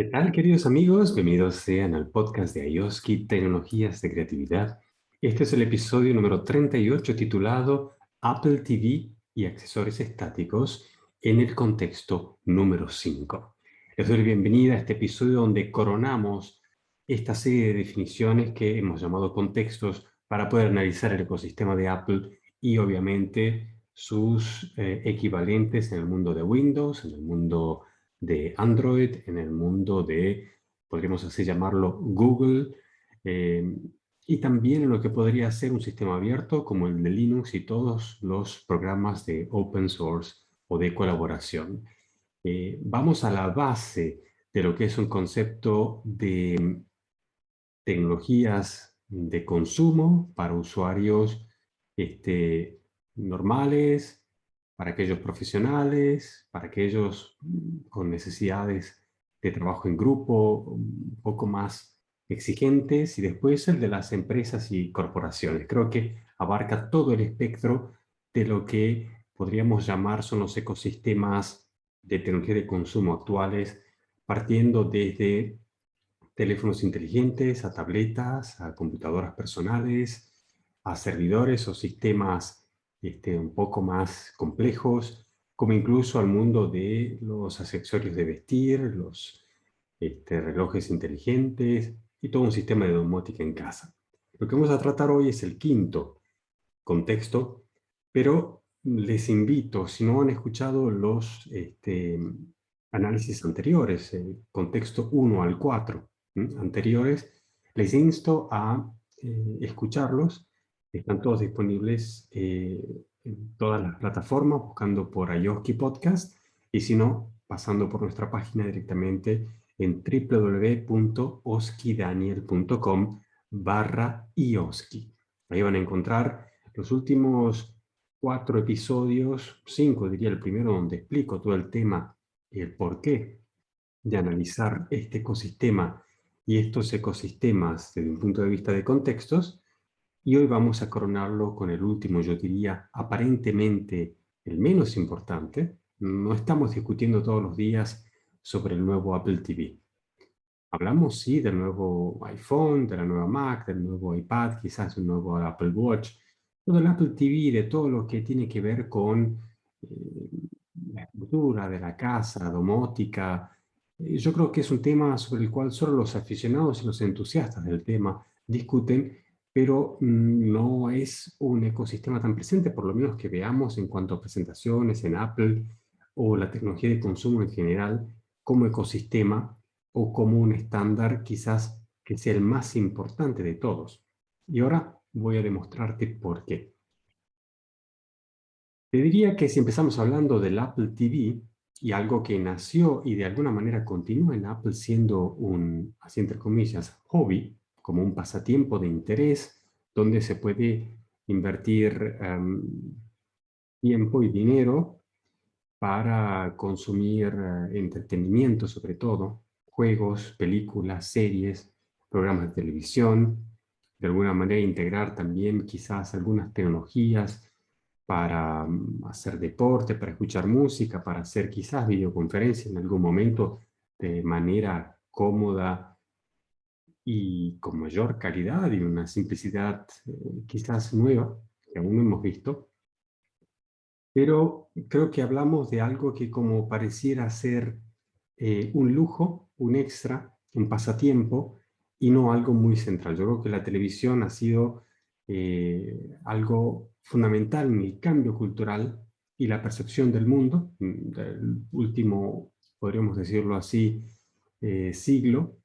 ¿Qué tal, queridos amigos? Bienvenidos sean al podcast de Ayoski Tecnologías de Creatividad. Este es el episodio número 38 titulado Apple TV y accesorios estáticos en el contexto número 5. Les doy la bienvenida a este episodio donde coronamos esta serie de definiciones que hemos llamado contextos para poder analizar el ecosistema de Apple y obviamente sus equivalentes en el mundo de Windows, en el mundo de Android, en el mundo de, podríamos así llamarlo, Google, eh, y también en lo que podría ser un sistema abierto como el de Linux y todos los programas de open source o de colaboración. Vamos a la base de lo que es un concepto de tecnologías de consumo para usuarios normales, para aquellos profesionales, para aquellos con necesidades de trabajo en grupo, un poco más exigentes, y después el de las empresas y corporaciones. Creo que abarca todo el espectro de lo que podríamos llamar son los ecosistemas de tecnología de consumo actuales, partiendo desde teléfonos inteligentes, a tabletas, a computadoras personales, a servidores o sistemas un poco más complejos, como incluso al mundo de los accesorios de vestir, los relojes inteligentes y todo un sistema de domótica en casa. Lo que vamos a tratar hoy es el quinto contexto, pero les invito, si no han escuchado los análisis anteriores, el contexto 1 al 4 anteriores, les insto a escucharlos. Están todos disponibles en todas las plataformas, buscando por Ayoski Podcast, y si no, pasando por nuestra página directamente en www.oskidaniel.com/ioski. Ahí van a encontrar los últimos 4 episodios, 5 diría el primero, donde explico todo el tema y el porqué de analizar este ecosistema y estos ecosistemas desde un punto de vista de contextos. Y hoy vamos a coronarlo con el último, yo diría, aparentemente el menos importante. No estamos discutiendo todos los días sobre el nuevo Apple TV. Hablamos, sí, del nuevo iPhone, de la nueva Mac, del nuevo iPad, quizás un nuevo Apple Watch, todo el Apple TV, de todo lo que tiene que ver con la estructura de la casa, domótica. Yo creo que es un tema sobre el cual solo los aficionados y los entusiastas del tema discuten, pero no es un ecosistema tan presente, por lo menos que veamos en cuanto a presentaciones en Apple o la tecnología de consumo en general como ecosistema o como un estándar quizás que sea el más importante de todos. Y ahora voy a demostrarte por qué. Te diría que si empezamos hablando del Apple TV y algo que nació y de alguna manera continúa en Apple siendo un, así entre comillas, hobby, como un pasatiempo de interés, donde se puede invertir tiempo y dinero para consumir entretenimiento sobre todo, juegos, películas, series, programas de televisión, de alguna manera integrar también quizás algunas tecnologías para hacer deporte, para escuchar música, para hacer quizás videoconferencias en algún momento de manera cómoda y con mayor calidad y una simplicidad quizás nueva que aún no hemos visto. Pero creo que hablamos de algo que como pareciera ser un lujo, un extra, un pasatiempo y no algo muy central. Yo creo que la televisión ha sido algo fundamental en el cambio cultural y la percepción del mundo del último, podríamos decirlo así, siglo.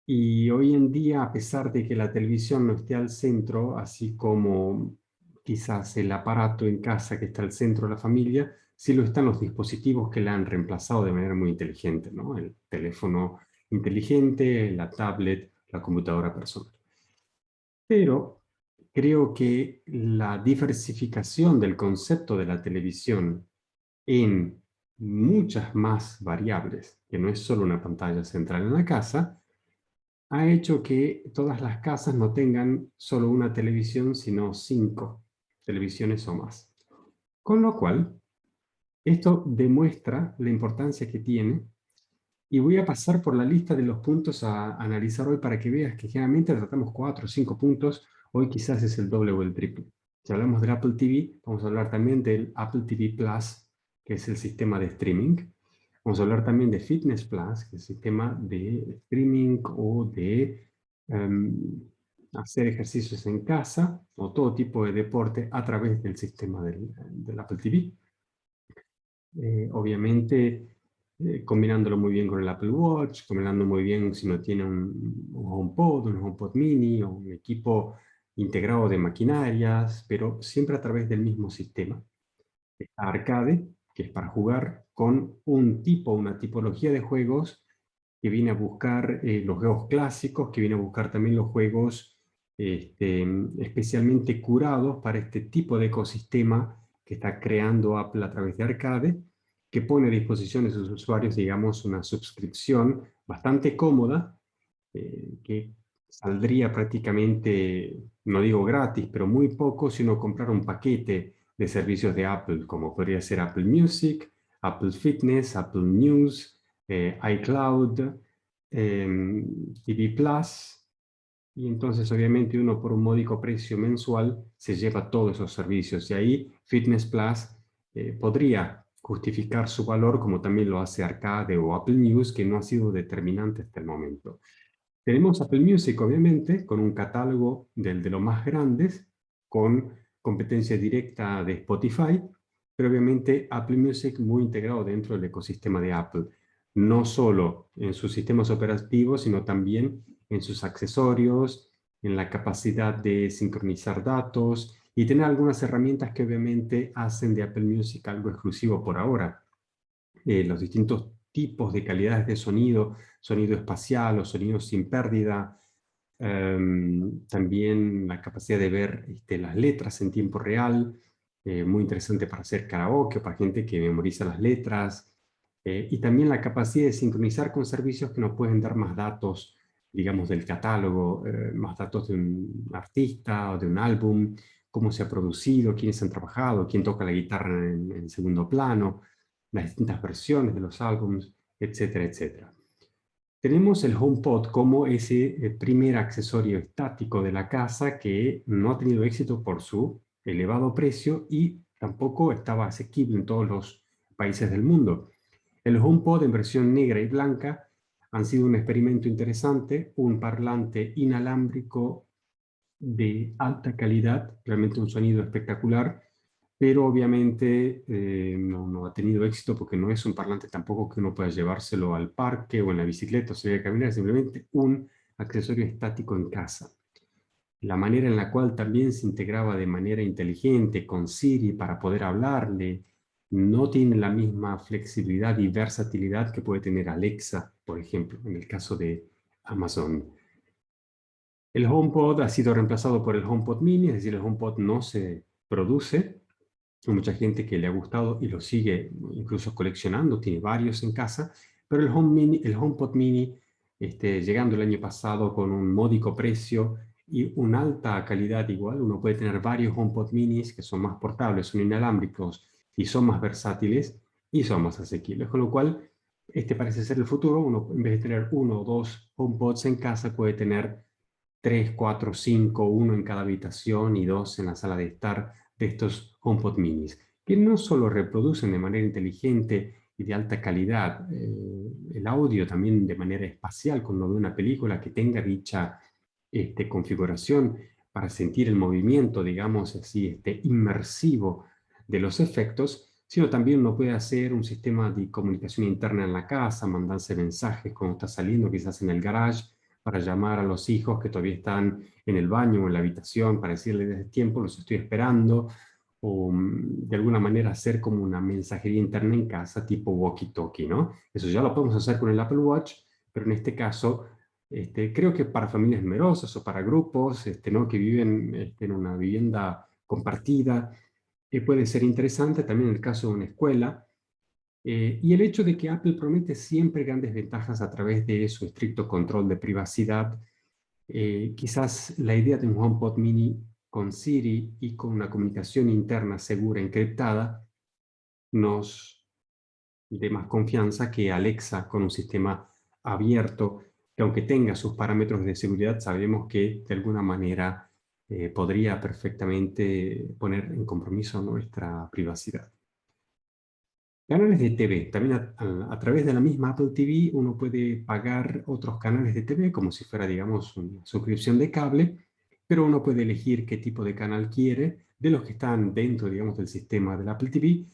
Y hoy en día, a pesar de que la televisión no esté al centro, así como quizás el aparato en casa que está al centro de la familia, sí lo están los dispositivos que la han reemplazado de manera muy inteligente, ¿no? El teléfono inteligente, la tablet, la computadora personal. Pero creo que la diversificación del concepto de la televisión en muchas más variables, que no es solo una pantalla central en la casa, ha hecho que todas las casas no tengan solo una televisión, sino 5 televisiones o más. Con lo cual, esto demuestra la importancia que tiene Y voy a pasar por la lista de los puntos a analizar hoy para que veas que generalmente tratamos 4 o 5 puntos. Hoy quizás es el doble o el triple. Si hablamos del Apple TV, vamos a hablar también del Apple TV Plus, que es el sistema de streaming. Vamos a hablar también de Fitness Plus, que es el sistema de streaming o de hacer ejercicios en casa o todo tipo de deporte a través del sistema del Apple TV. Obviamente, combinándolo muy bien con el Apple Watch, combinando muy bien si no tiene un HomePod, un HomePod Mini o un equipo integrado de maquinarias, pero siempre a través del mismo sistema. Está Arcade, que es para jugar con una tipología de juegos que viene a buscar los juegos clásicos, que viene a buscar también los juegos especialmente curados para este tipo de ecosistema que está creando Apple a través de Arcade, que pone a disposición de sus usuarios, digamos, una suscripción bastante cómoda, que saldría prácticamente, no digo gratis, pero muy poco si uno comprara un paquete de servicios de Apple, como podría ser Apple Music, Apple Fitness, Apple News, iCloud, TV Plus, y entonces obviamente uno por un módico precio mensual se lleva todos esos servicios. Y ahí Fitness Plus podría justificar su valor como también lo hace Arcade o Apple News, que no ha sido determinante hasta el momento. Tenemos Apple Music, obviamente, con un catálogo de los más grandes, con competencia directa de Spotify, pero obviamente Apple Music muy integrado dentro del ecosistema de Apple, no solo en sus sistemas operativos, sino también en sus accesorios, en la capacidad de sincronizar datos y tener algunas herramientas que obviamente hacen de Apple Music algo exclusivo por ahora. Los distintos tipos de calidades de sonido, sonido espacial o sonido sin pérdida, también la capacidad de ver las letras en tiempo real, muy interesante para hacer karaoke o para gente que memoriza las letras, y también la capacidad de sincronizar con servicios que nos pueden dar más datos, digamos, del catálogo, más datos de un artista o de un álbum, cómo se ha producido, quiénes han trabajado, quién toca la guitarra en segundo plano, las distintas versiones de los álbumes, etcétera, etcétera. Tenemos el HomePod como ese primer accesorio estático de la casa que no ha tenido éxito por su elevado precio y tampoco estaba asequible en todos los países del mundo. El HomePod en versión negra y blanca han sido un experimento interesante, un parlante inalámbrico de alta calidad, realmente un sonido espectacular, pero obviamente no ha tenido éxito porque no es un parlante tampoco que uno pueda llevárselo al parque o en la bicicleta o salir a caminar, es simplemente un accesorio estático en casa. La manera en la cual también se integraba de manera inteligente con Siri para poder hablarle, no tiene la misma flexibilidad y versatilidad que puede tener Alexa, por ejemplo, en el caso de Amazon. El HomePod ha sido reemplazado por el HomePod Mini, es decir, el HomePod no se produce. Hay mucha gente que le ha gustado y lo sigue incluso coleccionando, tiene varios en casa, pero el HomePod Mini, llegando el año pasado con un módico precio y una alta calidad igual, uno puede tener varios HomePod Minis que son más portables, son inalámbricos y son más versátiles y son más asequibles, con lo cual este parece ser el futuro. Uno, en vez de tener uno o dos HomePods en casa, puede tener 3, 4, 5, uno en cada habitación y dos en la sala de estar de estos HomePod minis, que no solo reproducen de manera inteligente y de alta calidad el audio también de manera espacial cuando ve una película que tenga dicha configuración para sentir el movimiento, digamos así, inmersivo de los efectos, sino también uno puede hacer un sistema de comunicación interna en la casa, mandarse mensajes cuando está saliendo, quizás en el garage, para llamar a los hijos que todavía están en el baño o en la habitación, para decirles desde tiempo los estoy esperando, o de alguna manera hacer como una mensajería interna en casa, tipo walkie-talkie, ¿no? Eso ya lo podemos hacer con el Apple Watch, pero en este caso, creo que para familias numerosas o para grupos, ¿no? Que viven en una vivienda compartida, puede ser interesante también en el caso de una escuela, y el hecho de que Apple promete siempre grandes ventajas a través de su estricto control de privacidad, quizás la idea de un HomePod mini con Siri y con una comunicación interna segura encriptada nos de más confianza que Alexa con un sistema abierto, que aunque tenga sus parámetros de seguridad, sabemos que de alguna manera podría perfectamente poner en compromiso nuestra privacidad. Canales de TV. También a través de la misma Apple TV uno puede pagar otros canales de TV como si fuera, digamos, una suscripción de cable, pero uno puede elegir qué tipo de canal quiere de los que están dentro, digamos, del sistema del Apple TV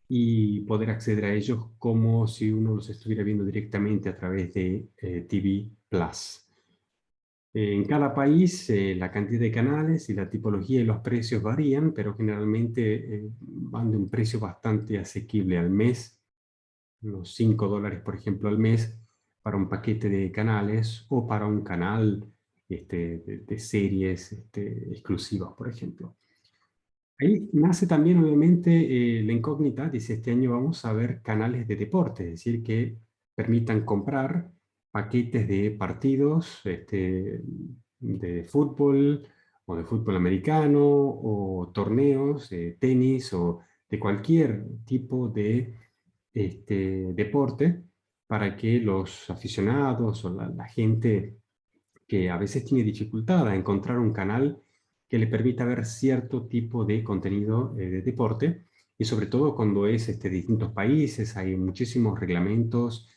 y poder acceder a ellos como si uno los estuviera viendo directamente a través de TV Plus. En cada país la cantidad de canales y la tipología y los precios varían, pero generalmente van de un precio bastante asequible al mes, unos $5, por ejemplo, al mes, para un paquete de canales o para un canal de series exclusivas, por ejemplo. Ahí nace también, obviamente, la incógnita, dice, este año vamos a ver canales de deporte, es decir, que permitan comprar paquetes de partidos de fútbol o de fútbol americano o torneos de tenis o de cualquier tipo de deporte para que los aficionados o la gente que a veces tiene dificultad a encontrar un canal que le permita ver cierto tipo de contenido de deporte, y sobre todo cuando es de distintos países, hay muchísimos reglamentos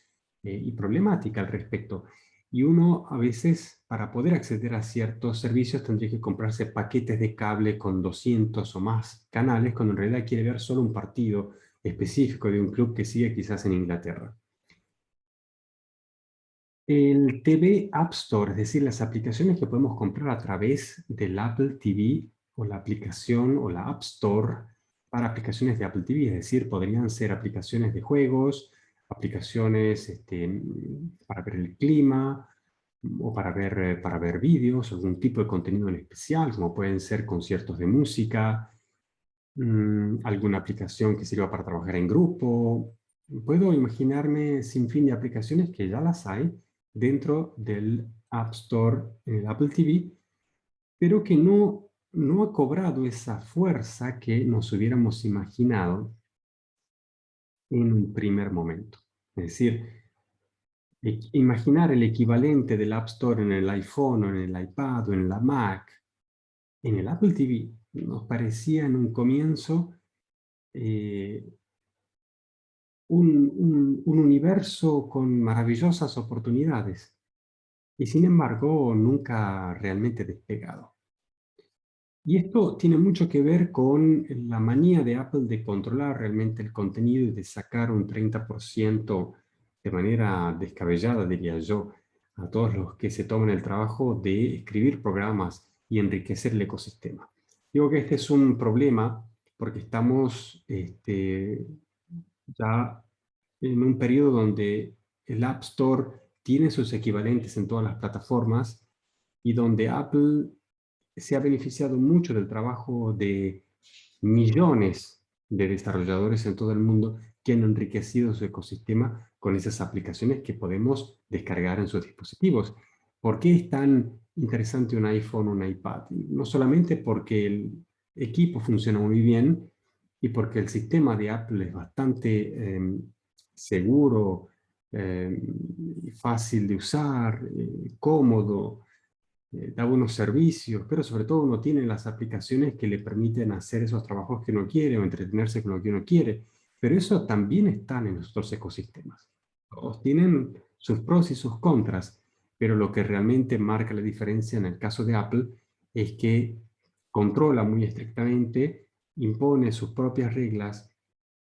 y problemática al respecto. Y uno a veces, para poder acceder a ciertos servicios, tendría que comprarse paquetes de cable con 200 o más canales, cuando en realidad quiere ver solo un partido específico de un club que sigue quizás en Inglaterra. El TV App Store, es decir, las aplicaciones que podemos comprar a través del Apple TV o la aplicación o la App Store para aplicaciones de Apple TV, es decir, podrían ser aplicaciones de juegos, aplicaciones para ver el clima o para ver vídeos, algún tipo de contenido en especial, como pueden ser conciertos de música, alguna aplicación que sirva para trabajar en grupo. Puedo imaginarme sin fin de aplicaciones que ya las hay dentro del App Store en el Apple TV, pero que no ha cobrado esa fuerza que nos hubiéramos imaginado en un primer momento. Es decir, imaginar el equivalente del App Store en el iPhone o en el iPad o en la Mac, en el Apple TV, nos parecía en un comienzo eh, un universo con maravillosas oportunidades y sin embargo nunca realmente despegado. Y esto tiene mucho que ver con la manía de Apple de controlar realmente el contenido y de sacar un 30% de manera descabellada, diría yo, a todos los que se toman el trabajo de escribir programas y enriquecer el ecosistema. Digo que este es un problema porque estamos ya en un periodo donde el App Store tiene sus equivalentes en todas las plataformas y donde Apple se ha beneficiado mucho del trabajo de millones de desarrolladores en todo el mundo que han enriquecido su ecosistema con esas aplicaciones que podemos descargar en sus dispositivos. ¿Por qué es tan interesante un iPhone o un iPad? No solamente porque el equipo funciona muy bien y porque el sistema de Apple es bastante seguro, fácil de usar, cómodo, da buenos servicios, pero sobre todo uno tiene las aplicaciones que le permiten hacer esos trabajos que uno quiere o entretenerse con lo que uno quiere. Pero eso también están en nuestros ecosistemas. Todos tienen sus pros y sus contras, pero lo que realmente marca la diferencia en el caso de Apple es que controla muy estrictamente, impone sus propias reglas,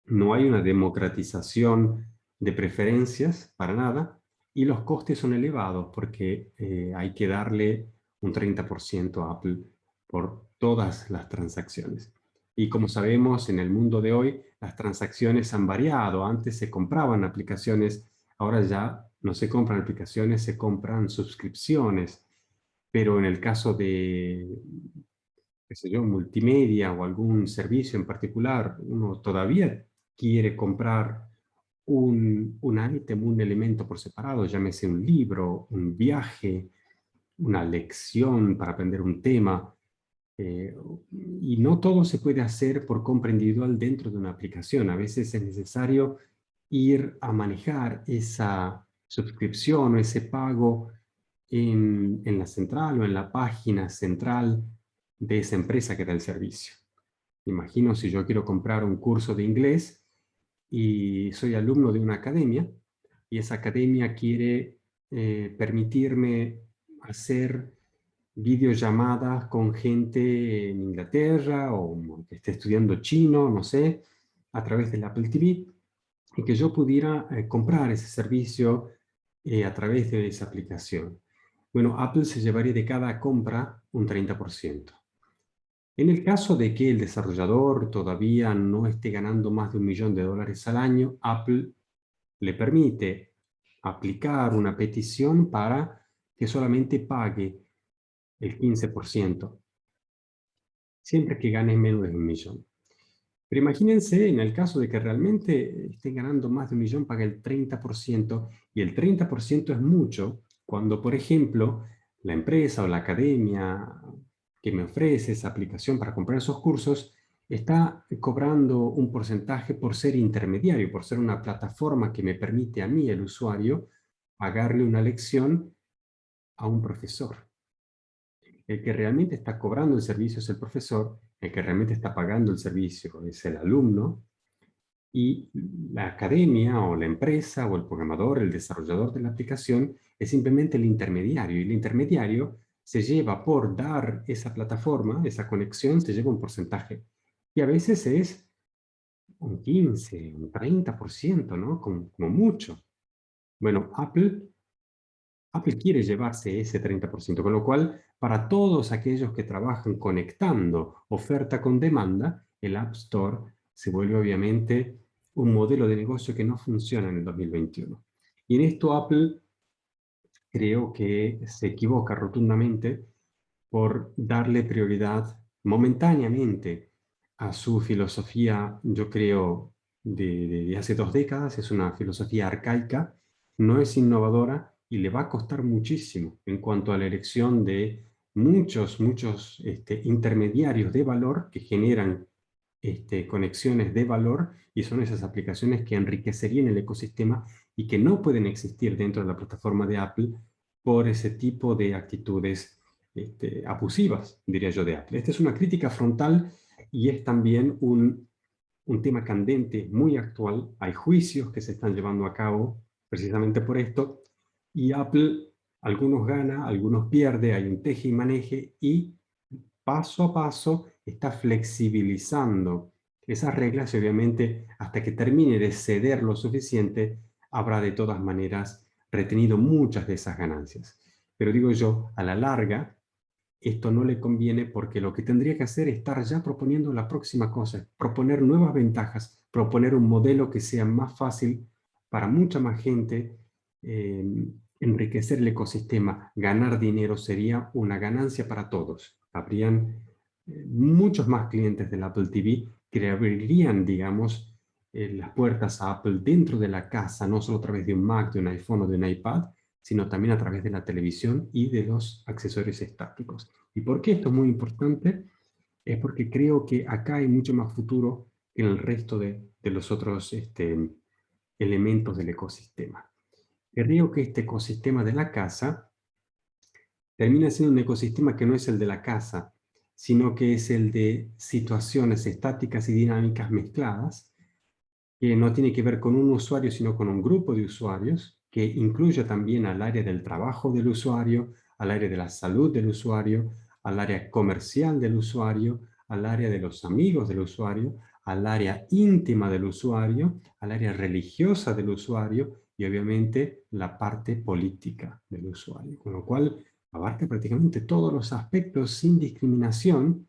no hay una democratización de preferencias para nada, y los costes son elevados porque hay que darle un 30% a Apple por todas las transacciones. Y como sabemos, en el mundo de hoy, las transacciones han variado. Antes se compraban aplicaciones, ahora ya no se compran aplicaciones, se compran suscripciones. Pero en el caso de, qué sé yo, multimedia o algún servicio en particular, uno todavía quiere comprar un ítem, un elemento por separado, llámese un libro, un viaje, una lección para aprender un tema, eh, y no todo se puede hacer por compra individual dentro de una aplicación. A veces es necesario ir a manejar esa suscripción o ese pago en la central o en la página central de esa empresa que da el servicio. Imagino si yo quiero comprar un curso de inglés y soy alumno de una academia y esa academia quiere permitirme hacer videollamadas con gente en Inglaterra o que esté estudiando chino, no sé, a través del Apple TV, y que yo pudiera comprar ese servicio a través de esa aplicación. Bueno, Apple se llevaría de cada compra un 30%. En el caso de que el desarrollador todavía no esté ganando más de $1.000.000 al año, Apple le permite aplicar una petición para que solamente pague el 15%, siempre que gane menos de 1.000.000. Pero imagínense en el caso de que realmente estén ganando más de 1.000.000, paga el 30%, y el 30% es mucho cuando, por ejemplo, la empresa o la academia que me ofrece esa aplicación para comprar esos cursos está cobrando un porcentaje por ser intermediario, por ser una plataforma que me permite a mí, el usuario, pagarle una lección a un profesor. El que realmente está cobrando el servicio es el profesor, el que realmente está pagando el servicio es el alumno, y la academia o la empresa o el programador, el desarrollador de la aplicación, es simplemente el intermediario. Y el intermediario se lleva por dar esa plataforma, esa conexión, se lleva un porcentaje. Y a veces es un 15, un 30%, ¿no? Como mucho. Bueno, Apple quiere llevarse ese 30%, con lo cual, para todos aquellos que trabajan conectando oferta con demanda, el App Store se vuelve obviamente un modelo de negocio que no funciona en el 2021. Y en esto Apple creo que se equivoca rotundamente por darle prioridad momentáneamente a su filosofía, yo creo, de hace 2 décadas. Es una filosofía arcaica, no es innovadora y le va a costar muchísimo en cuanto a la elección de muchos intermediarios de valor que generan conexiones de valor, y son esas aplicaciones que enriquecerían el ecosistema y que no pueden existir dentro de la plataforma de Apple por ese tipo de actitudes abusivas, diría yo, de Apple. Esta es una crítica frontal y es también un tema candente, muy actual. Hay juicios que se están llevando a cabo precisamente por esto, y Apple, algunos gana, algunos pierde, hay un teje y maneje, y paso a paso está flexibilizando esas reglas, y obviamente hasta que termine de ceder lo suficiente, habrá de todas maneras retenido muchas de esas ganancias. Pero digo yo, a la larga, esto no le conviene, porque lo que tendría que hacer es estar ya proponiendo la próxima cosa, proponer nuevas ventajas, proponer un modelo que sea más fácil para mucha más gente, enriquecer el ecosistema, ganar dinero sería una ganancia para todos. Habrían muchos más clientes del Apple TV que le abrirían, digamos, las puertas a Apple dentro de la casa, no solo a través de un Mac, de un iPhone o de un iPad, sino también a través de la televisión y de los accesorios estáticos. ¿Y por qué esto es muy importante? Es porque creo que acá hay mucho más futuro que en el resto de los otros elementos del ecosistema. Creo que este ecosistema de la casa termina siendo un ecosistema que no es el de la casa, sino que es el de situaciones estáticas y dinámicas mezcladas, que no tiene que ver con un usuario, sino con un grupo de usuarios, que incluye también al área del trabajo del usuario, al área de la salud del usuario, al área comercial del usuario, al área de los amigos del usuario, al área íntima del usuario, al área religiosa del usuario y obviamente la parte política del usuario. Con lo cual abarca prácticamente todos los aspectos sin discriminación,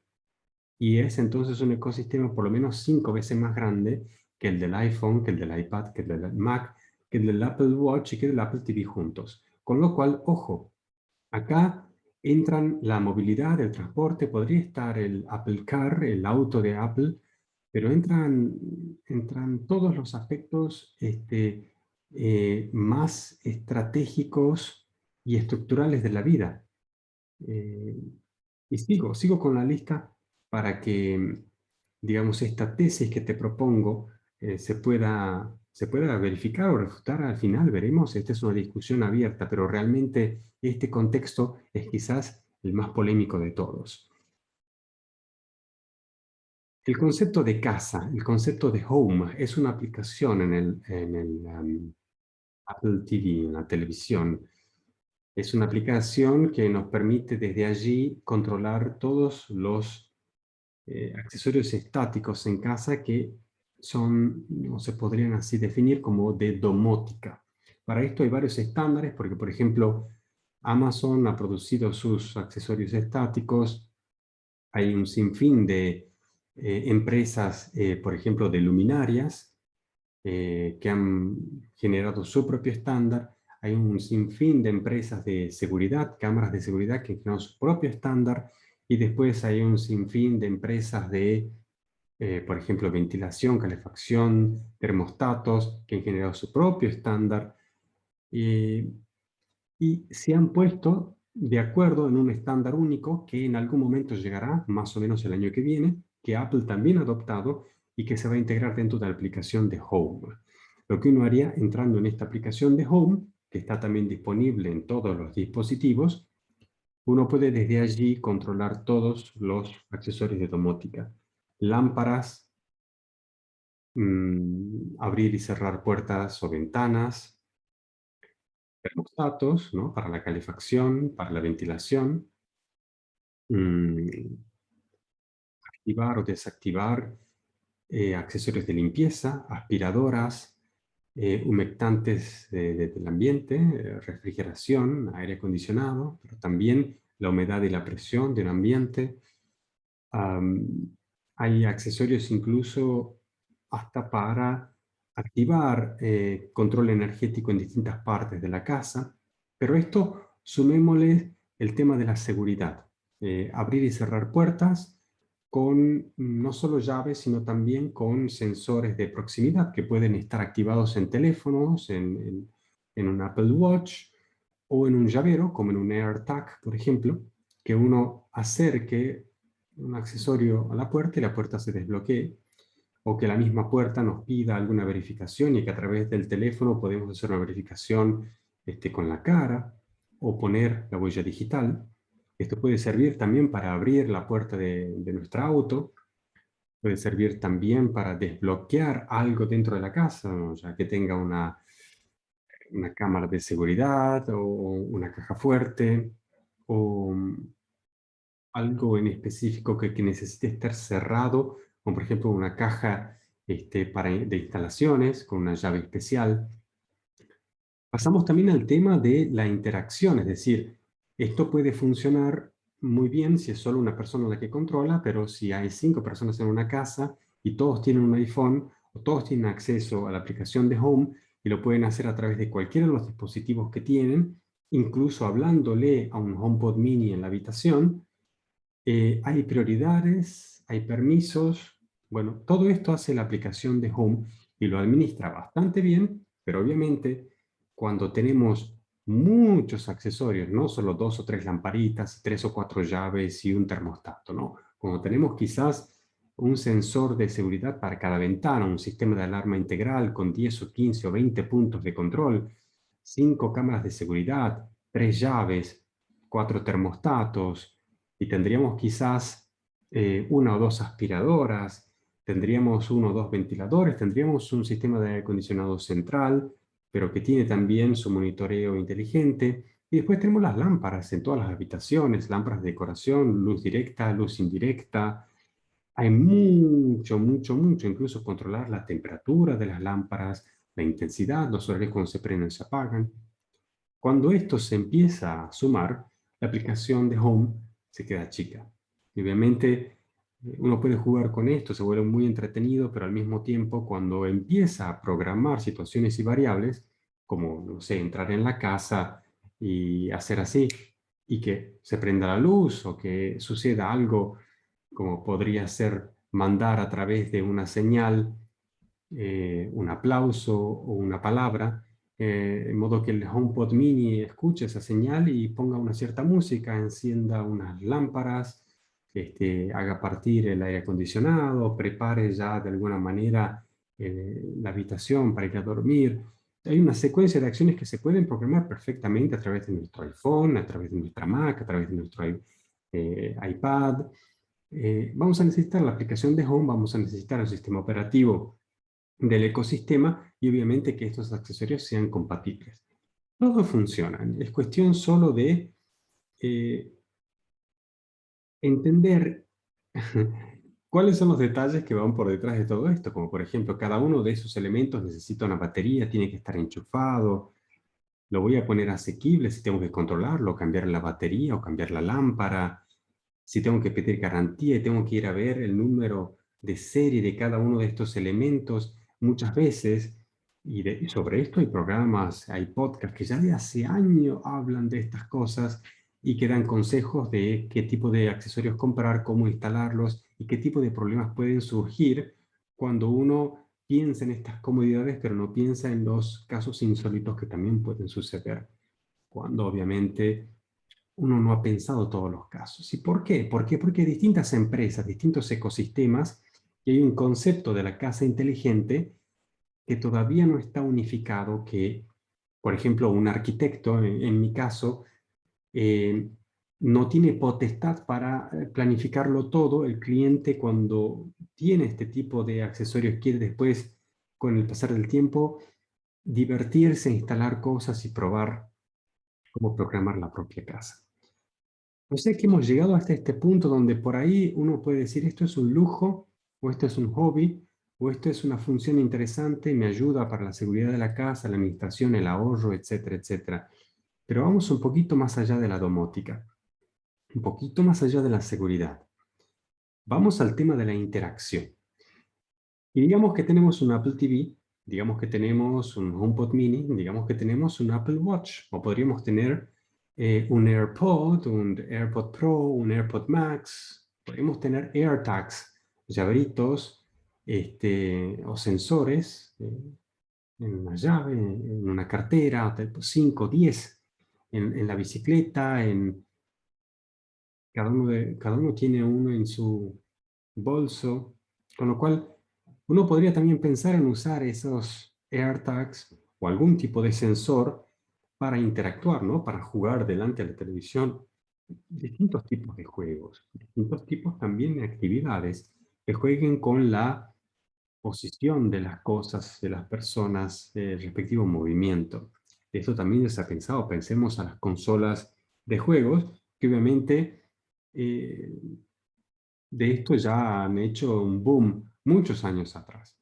y es entonces un ecosistema por lo menos 5 veces más grande que el del iPhone, que el del iPad, que el del Mac, que el del Apple Watch y que el del Apple TV juntos. Con lo cual, ojo, acá entran la movilidad, el transporte, podría estar el Apple Car, el auto de Apple, pero entran todos los aspectos más estratégicos y estructurales de la vida. Eh, y sigo con la lista para que, digamos, esta tesis que te propongo se pueda se pueda verificar o refutar al final, veremos. Esta es una discusión abierta, pero realmente este contexto es quizás el más polémico de todos. El concepto de casa, el concepto de home, es una aplicación en el Apple TV, en la televisión. Es una aplicación que nos permite desde allí controlar todos los accesorios estáticos en casa que son, o se podrían así definir como de domótica. Para esto hay varios estándares, porque por ejemplo, Amazon ha producido sus accesorios estáticos, hay un sinfín de empresas, por ejemplo, de luminarias, que han generado su propio estándar. Hay un sinfín de empresas de seguridad, cámaras de seguridad que crean su propio estándar, y después hay un sinfín de empresas de, por ejemplo, ventilación, calefacción, termostatos, que han generado su propio estándar. Y se han puesto de acuerdo en un estándar único que en algún momento llegará, más o menos el año que viene, que Apple también ha adoptado y que se va a integrar dentro de la aplicación de Home. Lo que uno haría entrando en esta aplicación de Home, que está también disponible en todos los dispositivos, uno puede desde allí controlar todos los accesorios de domótica. Lámparas, abrir y cerrar puertas o ventanas, termostatos, ¿no? Para la calefacción, para la ventilación, mm, activar o desactivar accesorios de limpieza, aspiradoras, humectantes del ambiente, refrigeración, aire acondicionado, pero también la humedad y la presión del ambiente. Hay accesorios incluso hasta para activar control energético en distintas partes de la casa, pero esto sumémosle el tema de la seguridad. Abrir y cerrar puertas con no solo llaves, sino también con sensores de proximidad que pueden estar activados en teléfonos, en un Apple Watch o en un llavero, como en un AirTag, por ejemplo, que uno acerque un accesorio a la puerta y la puerta se desbloquee, o que la misma puerta nos pida alguna verificación y que a través del teléfono podemos hacer una verificación con la cara o poner la huella digital. Esto puede servir también para abrir la puerta de nuestro auto, puede servir también para desbloquear algo dentro de la casa, ¿no? Ya que tenga una cámara de seguridad o una caja fuerte o algo en específico que necesite estar cerrado, como por ejemplo una caja de instalaciones con una llave especial. Pasamos también al tema de la interacción, es decir, esto puede funcionar muy bien si es solo una persona la que controla, pero si hay 5 personas en una casa y todos tienen un iPhone o todos tienen acceso a la aplicación de Home y lo pueden hacer a través de cualquiera de los dispositivos que tienen, incluso hablándole a un HomePod mini en la habitación, hay prioridades, hay permisos. Bueno, todo esto hace la aplicación de Home y lo administra bastante bien, pero obviamente cuando tenemos muchos accesorios, no solo 2 o 3 lamparitas, 3 o 4 llaves y un termostato, ¿no? Cuando tenemos quizás un sensor de seguridad para cada ventana, un sistema de alarma integral con 10 o 15 o 20 puntos de control, 5 cámaras de seguridad, 3 llaves, 4 termostatos, y tendríamos quizás una o dos aspiradoras, tendríamos uno o dos ventiladores, tendríamos un sistema de aire acondicionado central, pero que tiene también su monitoreo inteligente. Y después tenemos las lámparas en todas las habitaciones, lámparas de decoración, luz directa, luz indirecta. Hay mucho, mucho, mucho, incluso controlar la temperatura de las lámparas, la intensidad, los horarios cuando se prenden y se apagan. Cuando esto se empieza a sumar, la aplicación de Home se queda chica. Y obviamente uno puede jugar con esto, se vuelve muy entretenido, pero al mismo tiempo cuando empieza a programar situaciones y variables, como, no sé, entrar en la casa y hacer así, y que se prenda la luz o que suceda algo como podría ser mandar a través de una señal un aplauso o una palabra, en modo que el HomePod mini escuche esa señal y ponga una cierta música, encienda unas lámparas, haga partir el aire acondicionado, prepare ya de alguna manera la habitación para ir a dormir. Hay una secuencia de acciones que se pueden programar perfectamente a través de nuestro iPhone, a través de nuestra Mac, a través de nuestro iPad. Vamos a necesitar la aplicación de Home, vamos a necesitar el sistema operativo del ecosistema y obviamente que estos accesorios sean compatibles. Todos funcionan, es cuestión solo de entender cuáles son los detalles que van por detrás de todo esto, como por ejemplo, cada uno de esos elementos necesita una batería, tiene que estar enchufado, lo voy a poner asequible si tengo que controlarlo, cambiar la batería o cambiar la lámpara, si tengo que pedir garantía y tengo que ir a ver el número de serie de cada uno de estos elementos muchas veces, y sobre esto hay programas, hay podcasts que ya de hace años hablan de estas cosas y que dan consejos de qué tipo de accesorios comprar, cómo instalarlos y qué tipo de problemas pueden surgir cuando uno piensa en estas comodidades, pero no piensa en los casos insólitos que también pueden suceder, cuando obviamente uno no ha pensado todos los casos. ¿Y por qué? Porque hay distintas empresas, distintos ecosistemas, y hay un concepto de la casa inteligente que todavía no está unificado, que, por ejemplo, un arquitecto, en mi caso, eh, no tiene potestad para planificarlo todo. El cliente, cuando tiene este tipo de accesorios, quiere después, con el pasar del tiempo, divertirse, instalar cosas y probar cómo programar la propia casa. O sea que hemos llegado hasta este punto donde por ahí uno puede decir esto es un lujo, o esto es un hobby, o esto es una función interesante, me ayuda para la seguridad de la casa, la administración, el ahorro, etcétera, etcétera. Pero vamos un poquito más allá de la domótica, un poquito más allá de la seguridad. Vamos al tema de la interacción. Y digamos que tenemos un Apple TV, digamos que tenemos un HomePod Mini, digamos que tenemos un Apple Watch, o podríamos tener un AirPod, un AirPod Pro, un AirPod Max, podemos tener AirTags, llaveritos, o sensores en una llave, en una cartera, 5, 10, en la bicicleta, cada uno tiene uno en su bolso, con lo cual uno podría también pensar en usar esos AirTags o algún tipo de sensor para interactuar, ¿no? Para jugar delante de la televisión. Distintos tipos de juegos, distintos tipos también de actividades que jueguen con la posición de las cosas, de las personas, el respectivo movimiento. Esto también ya se ha pensado. Pensemos a las consolas de juegos, que obviamente eh, de esto ya han hecho un boom muchos años atrás.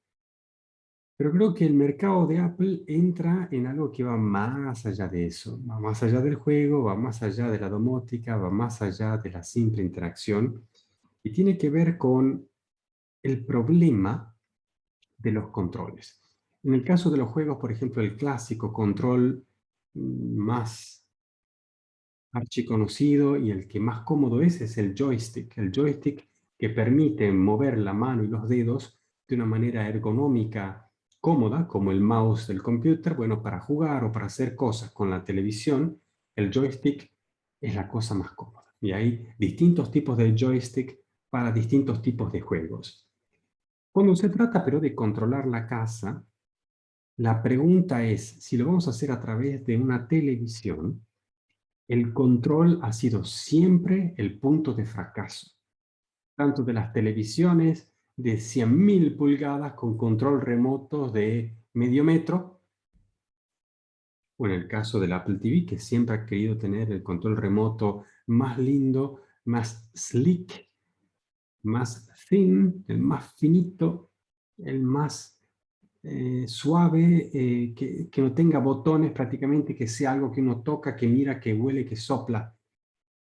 Pero creo que el mercado de Apple entra en algo que va más allá de eso, va más allá del juego, va más allá de la domótica, va más allá de la simple interacción y tiene que ver con el problema de los controles. En el caso de los juegos, por ejemplo, el clásico control más archiconocido y el que más cómodo es el joystick. El joystick que permite mover la mano y los dedos de una manera ergonómica, cómoda, como el mouse del computer. Bueno, para jugar o para hacer cosas con la televisión, el joystick es la cosa más cómoda. Y hay distintos tipos de joystick para distintos tipos de juegos. Cuando se trata pero de controlar la casa, la pregunta es si lo vamos a hacer a través de una televisión. El control ha sido siempre el punto de fracaso, tanto de las televisiones de 100.000 pulgadas con control remoto de medio metro, o en el caso del Apple TV, que siempre ha querido tener el control remoto más lindo, más slick, más thin, el más finito, el más suave, que no tenga botones prácticamente, que sea algo que uno toca, que mira, que huele, que sopla.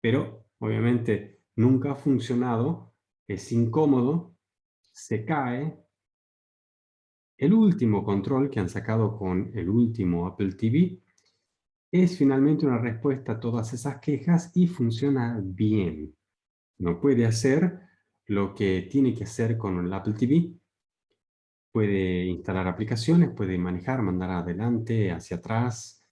Pero obviamente nunca ha funcionado, es incómodo, se cae. El último control que han sacado con el último Apple TV es finalmente una respuesta a todas esas quejas y funciona bien. No puede hacer lo que tiene que hacer con el Apple TV. Puede instalar aplicaciones, puede manejar, mandar adelante, hacia atrás,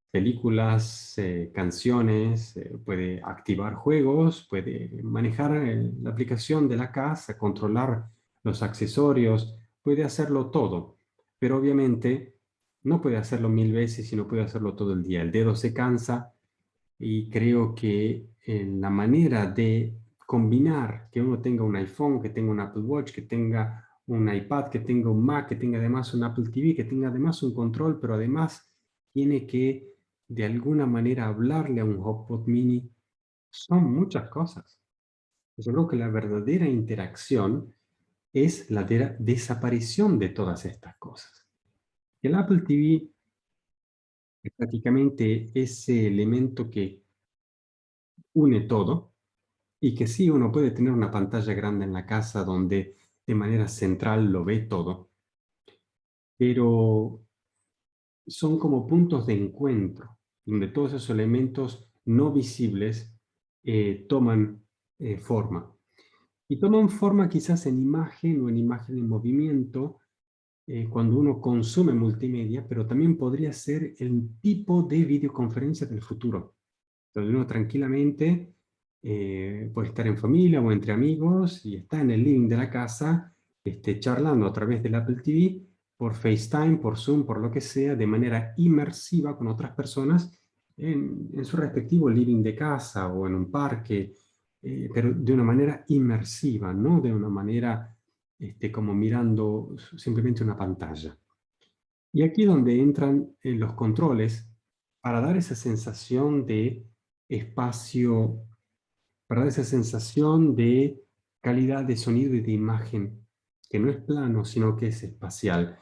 películas, canciones, puede activar juegos, puede manejar la aplicación de la casa, controlar los accesorios, puede hacerlo todo. pero obviamente no puede hacerlo 1000 veces y no puede hacerlo todo el día. El dedo se cansa y creo que la manera de combinar que uno tenga un iPhone, que tenga un Apple Watch, que tenga un iPad, que tenga un Mac, que tenga además un Apple TV, que tenga además un control, pero además tiene que de alguna manera hablarle a un HomePod mini, son muchas cosas. Yo creo que la verdadera interacción es la desaparición de todas estas cosas. El Apple TV es prácticamente ese elemento que une todo y que sí, uno puede tener una pantalla grande en la casa donde de manera central lo ve todo, pero son como puntos de encuentro, donde todos esos elementos no visibles toman forma. Y toman forma quizás en imagen en movimiento, cuando uno consume multimedia, pero también podría ser el tipo de videoconferencia del futuro, donde uno tranquilamente puede estar en familia o entre amigos y está en el living de la casa charlando a través del Apple TV, por FaceTime, por Zoom, por lo que sea, de manera inmersiva con otras personas en su respectivo living de casa o en un parque, pero de una manera inmersiva, no de una manera como mirando simplemente una pantalla. Y aquí es donde entran los controles para dar esa sensación de espacio, para dar esa sensación de calidad de sonido y de imagen, que no es plano, sino que es espacial.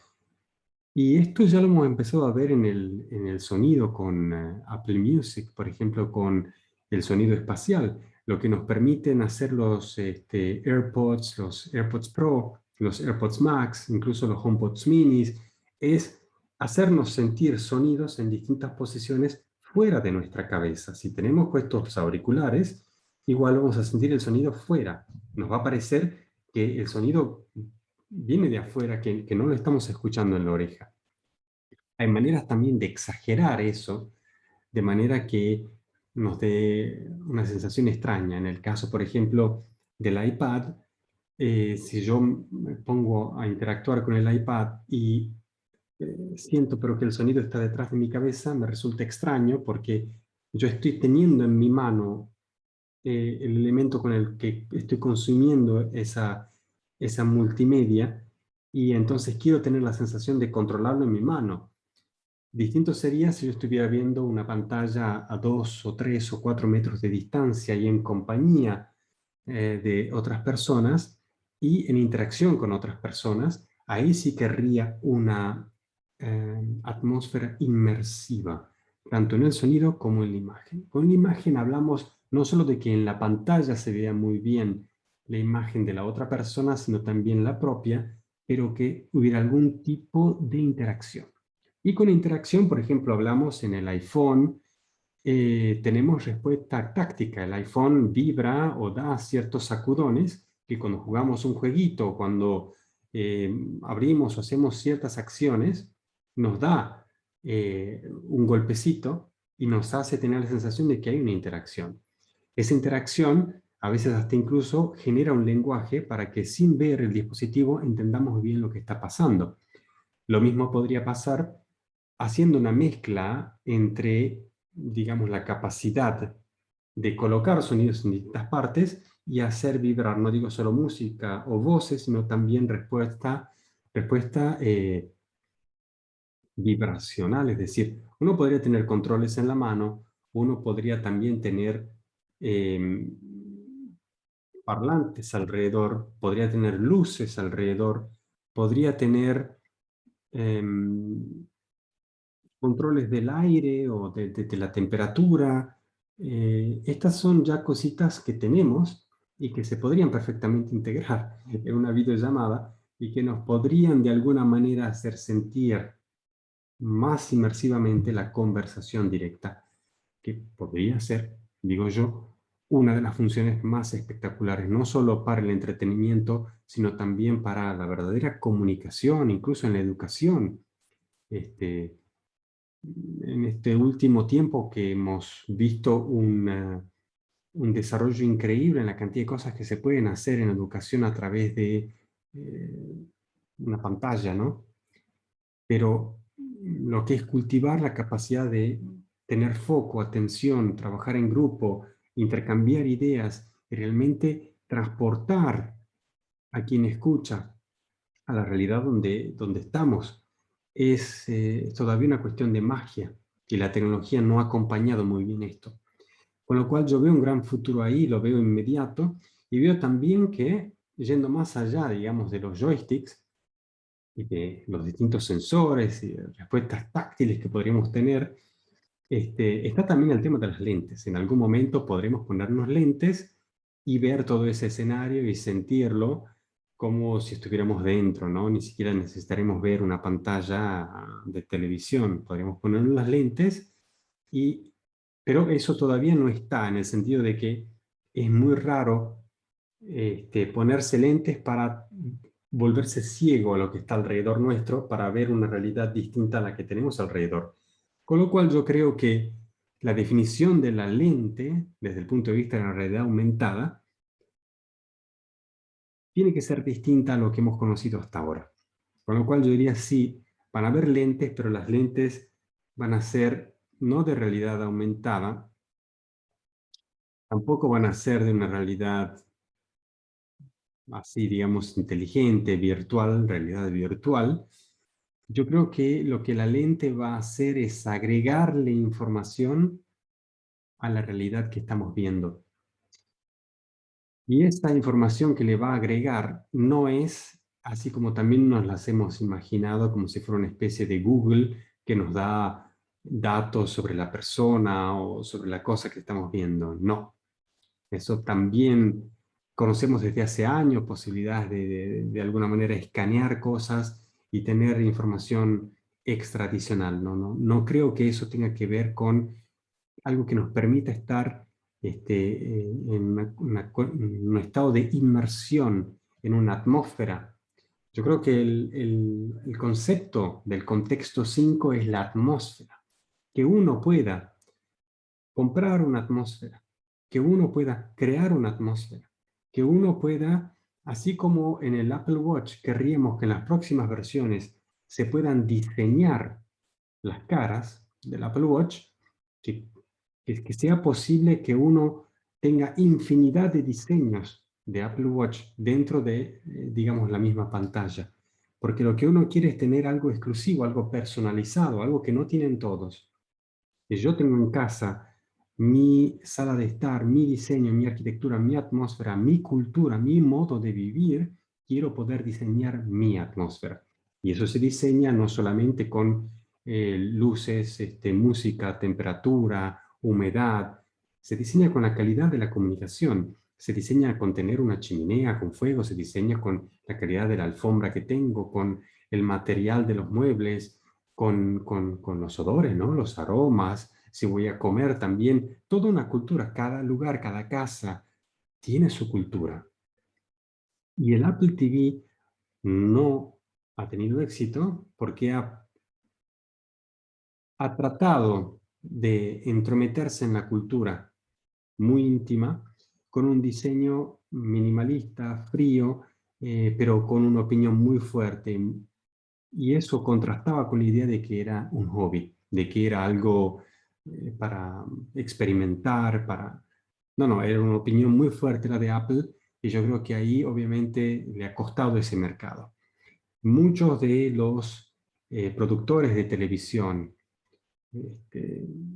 Y esto ya lo hemos empezado a ver en el sonido con Apple Music, por ejemplo, con el sonido espacial, lo que nos permiten hacer los AirPods Pro, los AirPods Max, incluso los HomePods Minis, es hacernos sentir sonidos en distintas posiciones fuera de nuestra cabeza. Si tenemos puestos auriculares, igual vamos a sentir el sonido fuera. Nos va a parecer que el sonido viene de afuera, que no lo estamos escuchando en la oreja. Hay maneras también de exagerar eso, de manera que nos dé una sensación extraña. En el caso, por ejemplo, del iPad, si yo me pongo a interactuar con el iPad y siento pero que el sonido está detrás de mi cabeza, me resulta extraño porque yo estoy teniendo en mi mano el elemento con el que estoy consumiendo esa multimedia y entonces quiero tener la sensación de controlarlo en mi mano. Distinto sería si yo estuviera viendo una pantalla a 2 o 3 o 4 metros de distancia y en compañía de otras personas y en interacción con otras personas. Ahí sí querría una atmósfera inmersiva, tanto en el sonido como en la imagen. Con la imagen hablamos no solo de que en la pantalla se vea muy bien la imagen de la otra persona, sino también la propia, pero que hubiera algún tipo de interacción. Y con interacción, por ejemplo, hablamos en el iPhone, tenemos respuesta táctica. El iPhone vibra o da ciertos sacudones que cuando jugamos un jueguito, cuando abrimos o hacemos ciertas acciones, nos da un golpecito y nos hace tener la sensación de que hay una interacción. Esa interacción a veces hasta incluso genera un lenguaje para que sin ver el dispositivo entendamos bien lo que está pasando. Lo mismo podría pasar haciendo una mezcla entre, digamos, la capacidad de colocar sonidos en distintas partes y hacer vibrar, no digo solo música o voces, sino también respuesta vibracional, es decir, uno podría tener controles en la mano, uno podría también tener eh, parlantes alrededor, podría tener luces alrededor, podría tener controles del aire o de la temperatura. Estas son ya cositas que tenemos y que se podrían perfectamente integrar en una videollamada y que nos podrían de alguna manera hacer sentir más inmersivamente la conversación directa, que podría ser, digo yo, una de las funciones más espectaculares, no solo para el entretenimiento, sino también para la verdadera comunicación, incluso en la educación. Este, en este último tiempo que hemos visto un desarrollo increíble en la cantidad de cosas que se pueden hacer en educación a través de una pantalla, ¿no? pero lo que es cultivar la capacidad de tener foco, atención, trabajar en grupo, intercambiar ideas y realmente transportar a quien escucha a la realidad donde estamos, es todavía una cuestión de magia y la tecnología no ha acompañado muy bien esto. Con lo cual yo veo un gran futuro ahí, lo veo inmediato, y veo también que, yendo más allá, digamos, de los joysticks y de los distintos sensores y respuestas táctiles que podríamos tener, está también el tema de las lentes. En algún momento podremos ponernos lentes y ver todo ese escenario y sentirlo como si estuviéramos dentro, ¿no? Ni siquiera necesitaremos ver una pantalla de televisión. Podríamos ponernos las lentes y pero eso todavía no está, en el sentido de que es muy raro ponerse lentes para volverse ciego a lo que está alrededor nuestro, para ver una realidad distinta a la que tenemos alrededor. Con lo cual yo creo que la definición de la lente, desde el punto de vista de la realidad aumentada, tiene que ser distinta a lo que hemos conocido hasta ahora. Con lo cual yo diría sí, van a haber lentes, pero las lentes van a ser no de realidad aumentada, tampoco van a ser de una realidad así, digamos, inteligente, virtual, realidad virtual. Yo creo que lo que la lente va a hacer es agregarle información a la realidad que estamos viendo. Y esta información que le va a agregar no es, así como también nos las hemos imaginado, como si fuera una especie de Google que nos da datos sobre la persona o sobre la cosa que estamos viendo. No. Eso también conocemos desde hace años, posibilidades de alguna manera escanear cosas y tener información extra adicional. No creo que eso tenga que ver con algo que nos permita estar en un estado de inmersión, en una atmósfera. Yo creo que el concepto del contexto 5 es la atmósfera, que uno pueda comprar una atmósfera, que uno pueda crear una atmósfera, que uno pueda, así como en el Apple Watch querríamos que en las próximas versiones se puedan diseñar las caras del Apple Watch, que, que sea posible que uno tenga infinidad de diseños de Apple Watch dentro de, digamos, la misma pantalla. Porque lo que uno quiere es tener algo exclusivo, algo personalizado, algo que no tienen todos. Que yo tengo en casa mi sala de estar, mi diseño, mi arquitectura, mi atmósfera, mi cultura, mi modo de vivir, quiero poder diseñar mi atmósfera. Y eso se diseña no solamente con luces, música, temperatura, humedad, se diseña con la calidad de la comunicación, se diseña con tener una chimenea con fuego, se diseña con la calidad de la alfombra que tengo, con el material de los muebles, con los olores, ¿no? Los aromas, si voy a comer también, toda una cultura, cada lugar, cada casa tiene su cultura. Y el Apple TV no ha tenido éxito porque ha tratado de entrometerse en la cultura muy íntima, con un diseño minimalista, frío, pero con una opinión muy fuerte. Y eso contrastaba con la idea de que era un hobby, de que era algo para experimentar, para... No, era una opinión muy fuerte la de Apple y yo creo que ahí obviamente le ha costado ese mercado. Muchos de los productores de televisión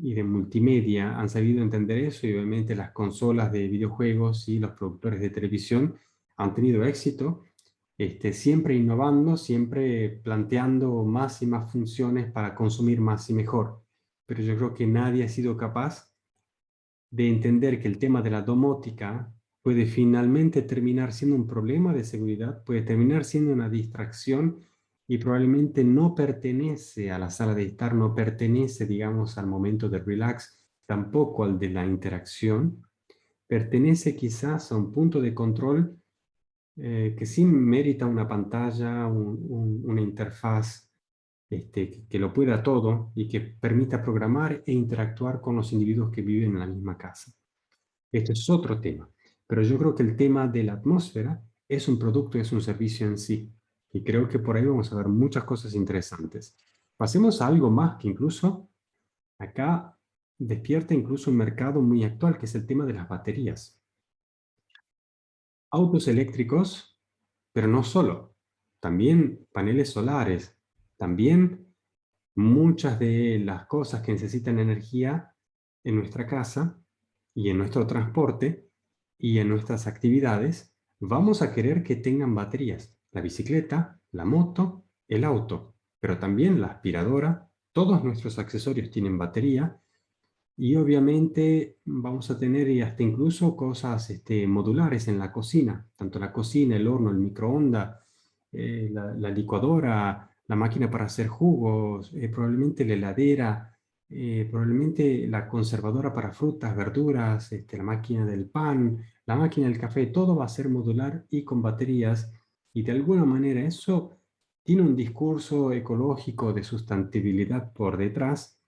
y de multimedia han sabido entender eso y obviamente las consolas de videojuegos y los productores de televisión han tenido éxito, siempre innovando, siempre planteando más y más funciones para consumir más y mejor. Pero yo creo que nadie ha sido capaz de entender que el tema de la domótica puede finalmente terminar siendo un problema de seguridad, puede terminar siendo una distracción y probablemente no pertenece a la sala de estar, no pertenece, digamos, al momento de relax, tampoco al de la interacción, pertenece quizás a un punto de control que sí merita una pantalla, una interfaz que lo pueda todo y que permita programar e interactuar con los individuos que viven en la misma casa. Esto es otro tema, pero yo creo que el tema de la atmósfera es un producto, es un servicio en sí. Y creo que por ahí vamos a ver muchas cosas interesantes. Pasemos a algo más que incluso acá despierta incluso un mercado muy actual, que es el tema de las baterías. Autos eléctricos, pero no solo, también paneles solares, también muchas de las cosas que necesitan energía en nuestra casa y en nuestro transporte y en nuestras actividades, vamos a querer que tengan baterías. La bicicleta, la moto, el auto, pero también la aspiradora, todos nuestros accesorios tienen batería y obviamente vamos a tener y hasta incluso cosas modulares en la cocina, tanto la cocina, el horno, el microondas, la licuadora, la máquina para hacer jugos, probablemente la heladera, probablemente la conservadora para frutas, verduras, la máquina del pan, la máquina del café, todo va a ser modular y con baterías y de alguna manera eso tiene un discurso ecológico de sustentabilidad por detrás,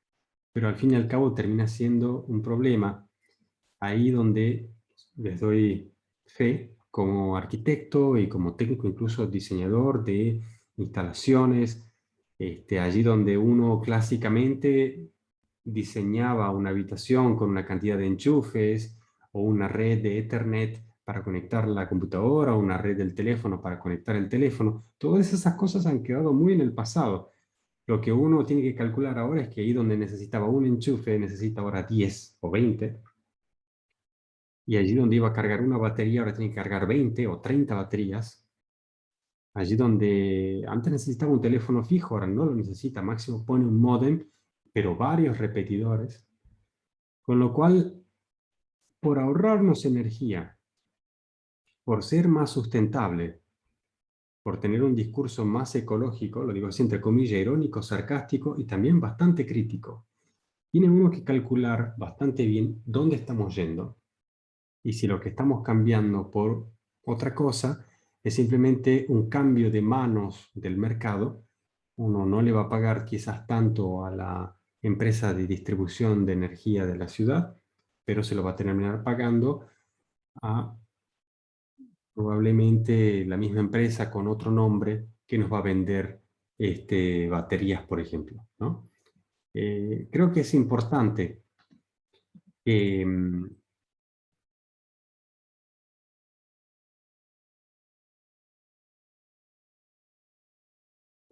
pero al fin y al cabo termina siendo un problema. Ahí donde les doy fe como arquitecto y como técnico, incluso diseñador de instalaciones, allí donde uno clásicamente diseñaba una habitación con una cantidad de enchufes o una red de Ethernet para conectar la computadora o una red del teléfono para conectar el teléfono. Todas esas cosas han quedado muy en el pasado. Lo que uno tiene que calcular ahora es que ahí donde necesitaba un enchufe, necesita ahora 10 o 20, y allí donde iba a cargar una batería, ahora tiene que cargar 20 o 30 baterías. Allí donde antes necesitaba un teléfono fijo, ahora no lo necesita, máximo pone un módem, pero varios repetidores. Con lo cual, por ahorrarnos energía, por ser más sustentable, por tener un discurso más ecológico, lo digo así entre comillas, irónico, sarcástico y también bastante crítico, tiene uno que calcular bastante bien dónde estamos yendo y si lo que estamos cambiando por otra cosa es simplemente un cambio de manos del mercado. Uno no le va a pagar quizás tanto a la empresa de distribución de energía de la ciudad, pero se lo va a terminar pagando a probablemente la misma empresa con otro nombre que nos va a vender baterías, por ejemplo, ¿no? Creo que es importante que,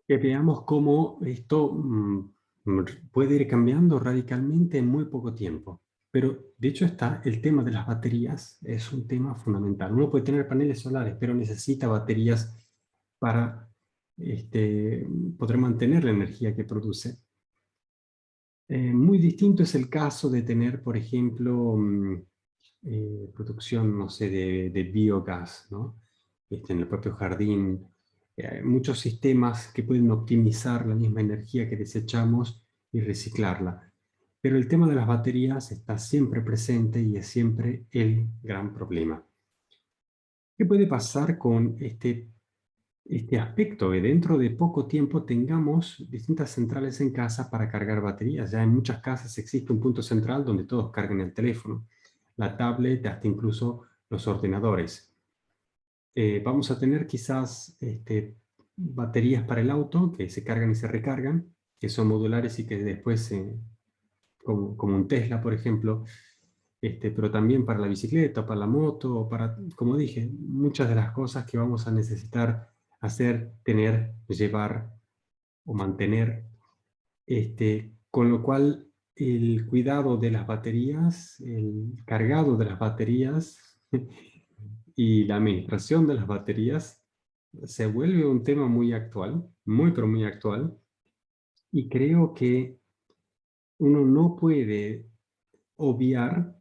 que veamos cómo esto puede ir cambiando radicalmente en muy poco tiempo. Pero dicho está, el tema de las baterías es un tema fundamental. Uno puede tener paneles solares, pero necesita baterías para poder mantener la energía que produce. Muy distinto es el caso de tener, por ejemplo, producción, no sé, de biogás, ¿no? En el propio jardín. Hay muchos sistemas que pueden optimizar la misma energía que desechamos y reciclarla. Pero el tema de las baterías está siempre presente y es siempre el gran problema. ¿Qué puede pasar con este aspecto? Que dentro de poco tiempo tengamos distintas centrales en casa para cargar baterías. Ya en muchas casas existe un punto central donde todos cargan el teléfono, la tablet, hasta incluso los ordenadores. Vamos a tener quizás baterías para el auto que se cargan y se recargan, que son modulares y que después, como un Tesla, por ejemplo, pero también para la bicicleta, para la moto, para, como dije, muchas de las cosas que vamos a necesitar hacer, tener, llevar o mantener, con lo cual el cuidado de las baterías, el cargado de las baterías y la administración de las baterías se vuelve un tema muy actual, muy pero muy actual, y creo que uno no puede obviar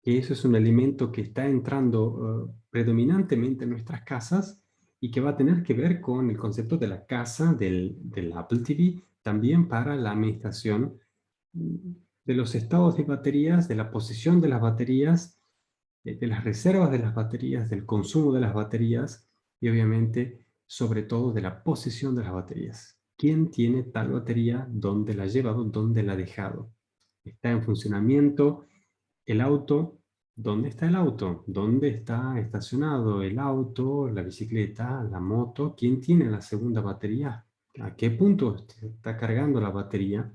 que eso es un alimento que está entrando predominantemente en nuestras casas y que va a tener que ver con el concepto de la casa, del Apple TV, también para la administración de los estados de baterías, de la posición de las baterías, de las reservas de las baterías, del consumo de las baterías y obviamente, sobre todo, de la posición de las baterías. ¿Quién tiene tal batería? ¿Dónde la ha llevado? ¿Dónde la ha dejado? ¿Está en funcionamiento el auto? ¿dónde está el auto? ¿Dónde está estacionado el auto, la bicicleta, la moto? ¿Quién tiene la segunda batería? ¿A qué punto está cargando la batería?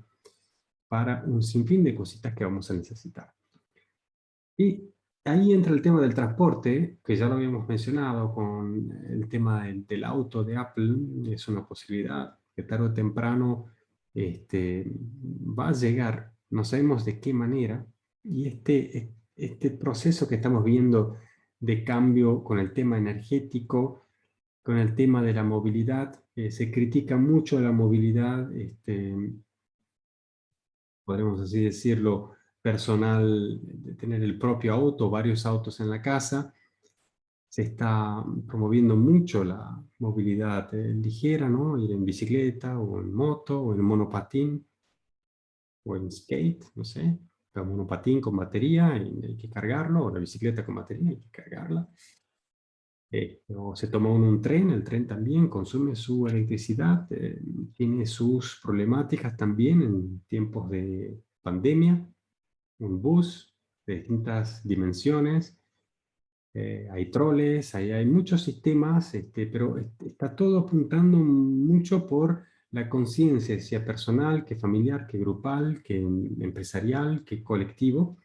Para un sinfín de cositas que vamos a necesitar. Y ahí entra el tema del transporte, que ya lo habíamos mencionado con el tema del auto de Apple. Es una posibilidad que tarde o temprano va a llegar, no sabemos de qué manera, y este proceso que estamos viendo de cambio con el tema energético, con el tema de la movilidad, se critica mucho la movilidad, podremos así decirlo, personal, de tener el propio auto, varios autos en la casa. Se está promoviendo mucho la movilidad ligera, ¿no? Ir en bicicleta o en moto o en monopatín o en skate, no sé. El monopatín con batería y hay que cargarlo, o la bicicleta con batería hay que cargarla. O se toma uno un tren, el tren también consume su electricidad, tiene sus problemáticas también en tiempos de pandemia. Un bus de distintas dimensiones, hay troles, hay muchos sistemas, pero está todo apuntando mucho por la conciencia, sea personal, que familiar, que grupal, que empresarial, que colectivo,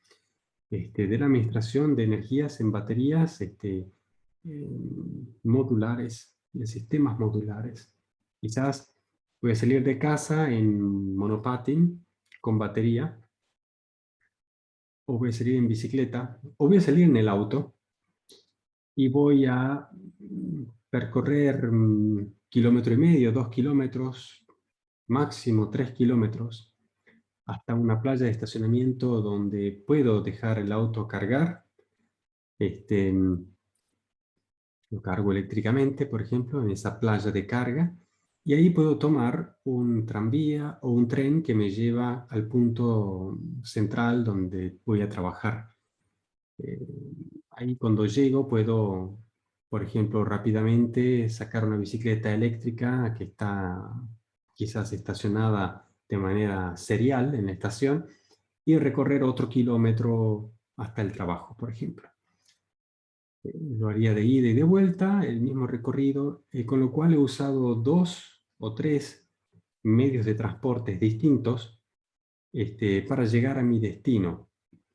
de la administración de energías en baterías modulares, en sistemas modulares. Quizás voy a salir de casa en monopatín con batería, o voy a salir en bicicleta, o voy a salir en el auto y voy a percorrer kilómetro y medio, 2 kilómetros, máximo 3 kilómetros, hasta una playa de estacionamiento donde puedo dejar el auto cargar. Este, mm, lo cargo eléctricamente, por ejemplo, en esa playa de carga, y ahí puedo tomar un tranvía o un tren que me lleva al punto central donde voy a trabajar. Eh, Ahí cuando llego puedo, por ejemplo, rápidamente sacar una bicicleta eléctrica que está quizás estacionada de manera serial en la estación y recorrer otro kilómetro hasta el trabajo, por ejemplo. Lo haría de ida y de vuelta, el mismo recorrido, con lo cual he usado 2 o 3 medios de transporte distintos para llegar a mi destino,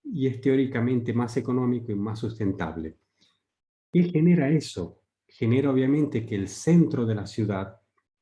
y es teóricamente más económico y más sustentable. ¿Qué genera eso? Genera obviamente que el centro de la ciudad,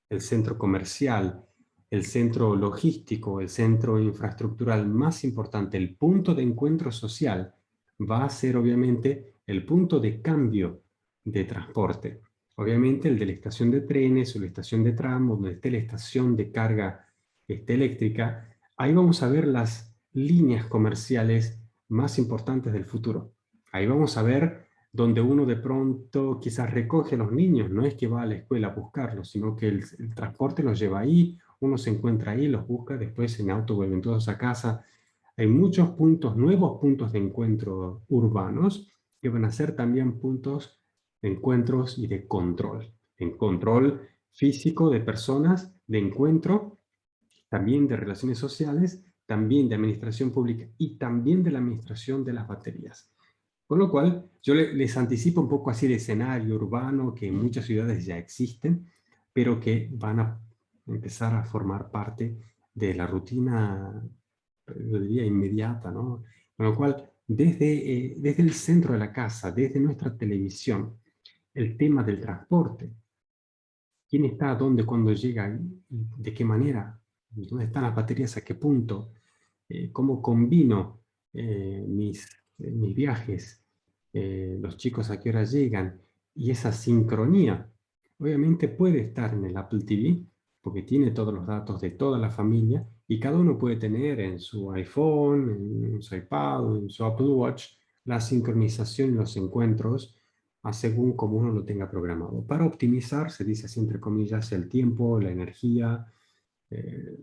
el centro comercial, el centro logístico, el centro infraestructural más importante, el punto de encuentro social, va a ser obviamente el punto de cambio de transporte. Obviamente el de la estación de trenes o la estación de tram, donde esté la estación de carga eléctrica, ahí vamos a ver las líneas comerciales más importantes del futuro. Ahí vamos a ver donde uno de pronto quizás recoge a los niños, no es que va a la escuela a buscarlos, sino que el transporte los lleva ahí, uno se encuentra ahí, los busca, después en auto vuelven todos a casa. Hay muchos puntos, nuevos puntos de encuentro urbanos, que van a ser también puntos de encuentros y de control. En control físico de personas, de encuentro, también de relaciones sociales, también de administración pública y también de la administración de las baterías. Con lo cual, yo les anticipo un poco así el escenario urbano que en muchas ciudades ya existen, pero que van a empezar a formar parte de la rutina, yo diría, inmediata, ¿no? Con lo cual, desde el centro de la casa, desde nuestra televisión, el tema del transporte, quién está, dónde, cuándo llega, de qué manera, dónde están las baterías, a qué punto, cómo combino mis viajes, los chicos a qué hora llegan, y esa sincronía, obviamente puede estar en el Apple TV, porque tiene todos los datos de toda la familia, y cada uno puede tener en su iPhone, en su iPad, en su Apple Watch, la sincronización y los encuentros, a según como uno lo tenga programado. Para optimizar, se dice así entre comillas, el tiempo, la energía, eh,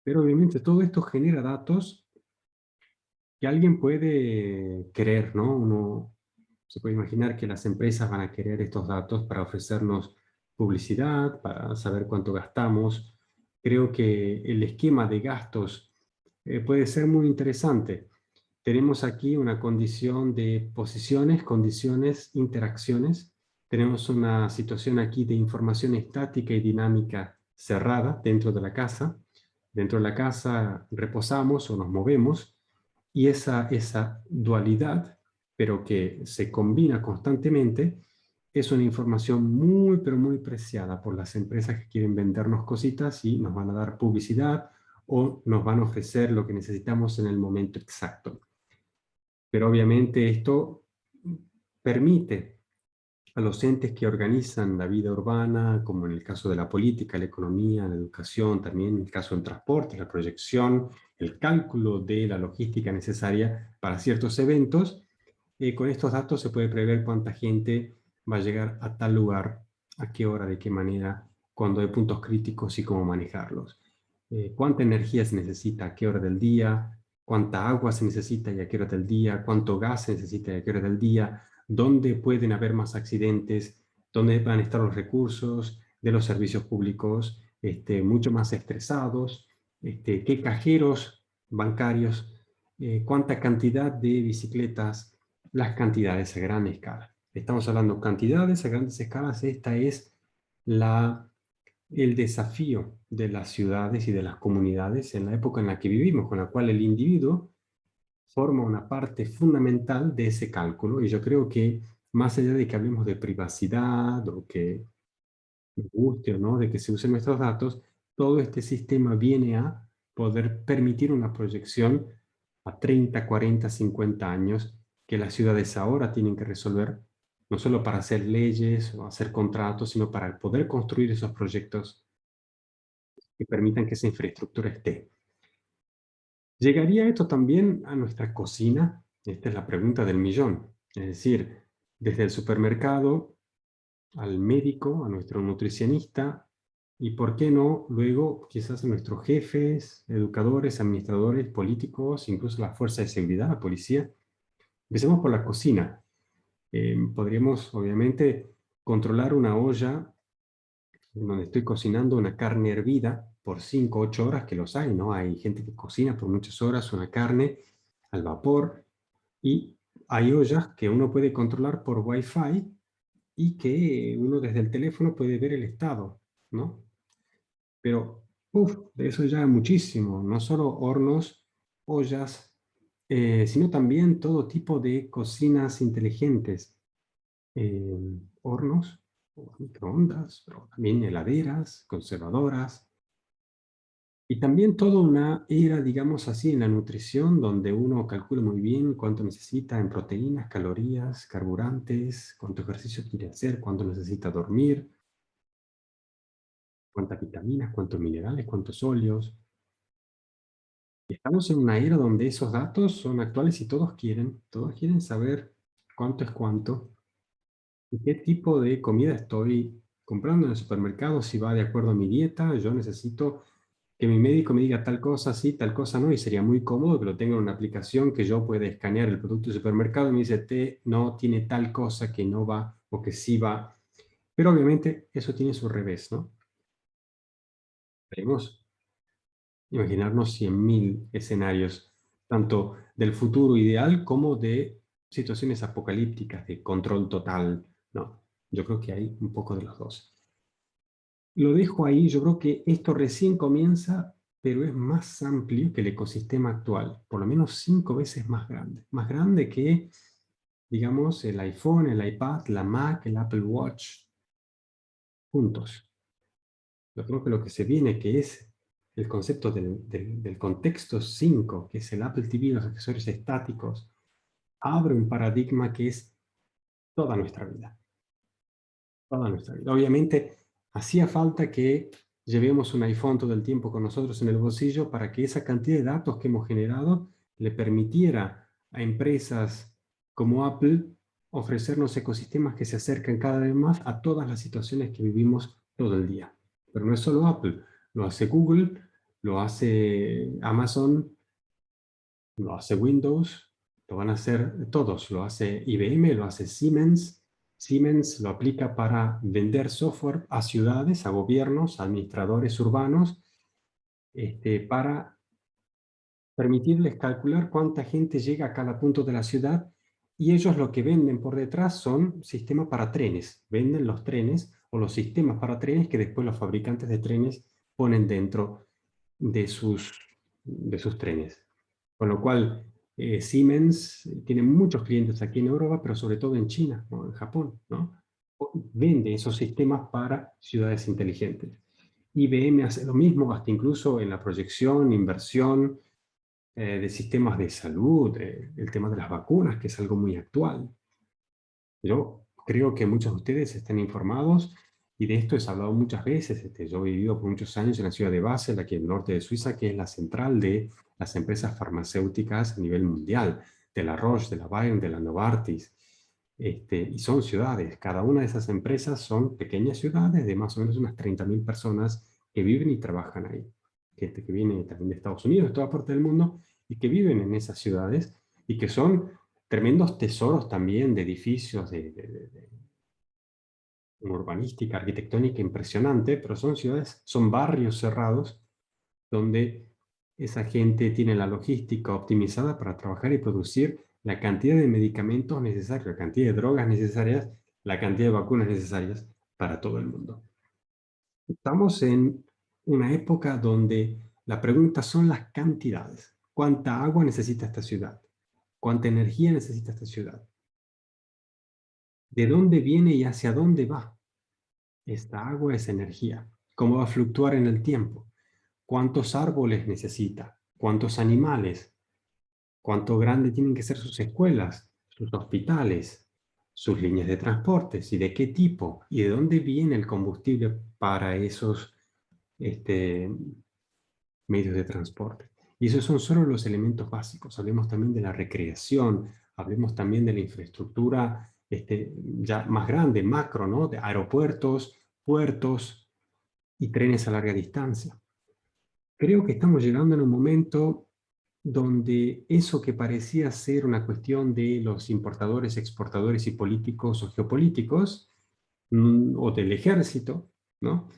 pero obviamente todo esto genera datos que alguien puede querer, ¿no? Uno se puede imaginar que las empresas van a querer estos datos para ofrecernos publicidad, para saber cuánto gastamos. Creo que el esquema de gastos puede ser muy interesante. tenemos aquí una condición de posiciones, condiciones, interacciones. Tenemos una situación aquí de información estática y dinámica cerrada dentro de la casa. Dentro de la casa reposamos o nos movemos, y esa dualidad, pero que se combina constantemente, es una información muy, pero muy preciada por las empresas que quieren vendernos cositas y nos van a dar publicidad o nos van a ofrecer lo que necesitamos en el momento exacto. Pero obviamente esto permite a los entes que organizan la vida urbana, como en el caso de la política, la economía, la educación, también en el caso del transporte, la proyección, el cálculo de la logística necesaria para ciertos eventos. Con estos datos se puede prever cuánta gente va a llegar a tal lugar, a qué hora, de qué manera, cuando hay puntos críticos y cómo manejarlos. Cuánta energía se necesita, a qué hora del día, cuánta agua se necesita y a qué hora del día, cuánto gas se necesita y a qué hora del día, dónde pueden haber más accidentes, dónde van a estar los recursos de los servicios públicos mucho más estresados, qué cajeros bancarios, cuánta cantidad de bicicletas, las cantidades a gran escala. Estamos hablando de cantidades a grandes escalas. Esta es el desafío de las ciudades y de las comunidades en la época en la que vivimos, con la cual el individuo forma una parte fundamental de ese cálculo. Y yo creo que más allá de que hablemos de privacidad o que nos guste o no, de que se usen nuestros datos, todo este sistema viene a poder permitir una proyección a 30, 40, 50 años que las ciudades ahora tienen que resolver, no solo para hacer leyes o hacer contratos, sino para poder construir esos proyectos que permitan que esa infraestructura esté. ¿Llegaría esto también a nuestra cocina? Esta es la pregunta del millón. Es decir, desde el supermercado al médico, a nuestro nutricionista, y por qué no, luego quizás a nuestros jefes, educadores, administradores, políticos, incluso la fuerza de seguridad, la policía. Empecemos por la cocina. Podríamos, obviamente, controlar una olla en donde estoy cocinando una carne hervida por 5 8 horas, que los hay, ¿no? Hay gente que cocina por muchas horas una carne al vapor, y hay ollas que uno puede controlar por Wi-Fi y que uno desde el teléfono puede ver el estado, ¿no? Pero, de eso ya muchísimo, no solo hornos, ollas, sino también todo tipo de cocinas inteligentes, hornos, microondas, pero también heladeras, conservadoras, y también toda una era, digamos así, en la nutrición, donde uno calcula muy bien cuánto necesita en proteínas, calorías, carburantes, cuánto ejercicio quiere hacer, cuánto necesita dormir, cuántas vitaminas, cuántos minerales, cuántos óleos. Y estamos en una era donde esos datos son actuales y todos quieren saber cuánto es cuánto y qué tipo de comida estoy comprando en el supermercado, si va de acuerdo a mi dieta. Yo necesito que mi médico me diga tal cosa sí, tal cosa no, y sería muy cómodo que lo tenga en una aplicación que yo pueda escanear el producto del supermercado y me dice, no, tiene tal cosa que no va o que sí va. Pero obviamente eso tiene su revés, ¿no? Podemos imaginarnos 100.000 escenarios, tanto del futuro ideal como de situaciones apocalípticas de control total. No, yo creo que hay un poco de los dos. Lo dejo ahí. Yo creo que esto recién comienza, pero es más amplio que el ecosistema actual, por lo menos 5 veces más grande que, digamos, el iPhone, el iPad, la Mac, el Apple Watch, juntos. Yo creo que lo que se viene, que es el concepto del contexto 5, que es el Apple TV, los accesorios estáticos, abre un paradigma que es toda nuestra vida. Toda nuestra vida. Obviamente, hacía falta que llevemos un iPhone todo el tiempo con nosotros en el bolsillo para que esa cantidad de datos que hemos generado le permitiera a empresas como Apple ofrecernos ecosistemas que se acercan cada vez más a todas las situaciones que vivimos todo el día. Pero no es solo Apple, lo hace Google, lo hace Amazon, lo hace Windows, lo van a hacer todos, lo hace IBM, lo hace Siemens. Siemens lo aplica para vender software a ciudades, a gobiernos, a administradores urbanos, para permitirles calcular cuánta gente llega a cada punto de la ciudad, y ellos lo que venden por detrás son sistemas para trenes. Venden los trenes o los sistemas para trenes que después los fabricantes de trenes ponen dentro de sus trenes. Con lo cual, Siemens tiene muchos clientes aquí en Europa, pero sobre todo en China o en Japón, ¿no? Vende esos sistemas para ciudades inteligentes. IBM hace lo mismo, hasta incluso en la proyección, inversión de sistemas de salud, el tema de las vacunas, que es algo muy actual. Yo creo que muchos de ustedes están informados y de esto he hablado muchas veces. Yo he vivido por muchos años en la ciudad de Basel, aquí en el norte de Suiza, que es la central de las empresas farmacéuticas a nivel mundial, de la Roche, de la Bayern, de la Novartis. Y son ciudades, cada una de esas empresas son pequeñas ciudades de más o menos unas 30.000 personas que viven y trabajan ahí. Gente que viene también de Estados Unidos, de toda parte del mundo, y que viven en esas ciudades y que son tremendos tesoros también de edificios, de una urbanística, arquitectónica impresionante, pero son ciudades, son barrios cerrados donde esa gente tiene la logística optimizada para trabajar y producir la cantidad de medicamentos necesarios, la cantidad de drogas necesarias, la cantidad de vacunas necesarias para todo el mundo. Estamos en una época donde la pregunta son las cantidades. ¿Cuánta agua necesita esta ciudad? ¿Cuánta energía necesita esta ciudad? ¿De dónde viene y hacia dónde va esta agua, esa energía? ¿Cómo va a fluctuar en el tiempo? ¿Cuántos árboles necesita? ¿Cuántos animales? ¿Cuánto grande tienen que ser sus escuelas, sus hospitales, sus líneas de transportes? ¿Y de qué tipo? ¿Y de dónde viene el combustible para esos medios de transporte? Y esos son solo los elementos básicos. Hablemos también de la recreación, hablemos también de la infraestructura ya más grande, macro, ¿no? De aeropuertos, puertos y trenes a larga distancia. Creo que estamos llegando en un momento donde eso que parecía ser una cuestión de los importadores, exportadores y políticos o geopolíticos, o del ejército, ¿no?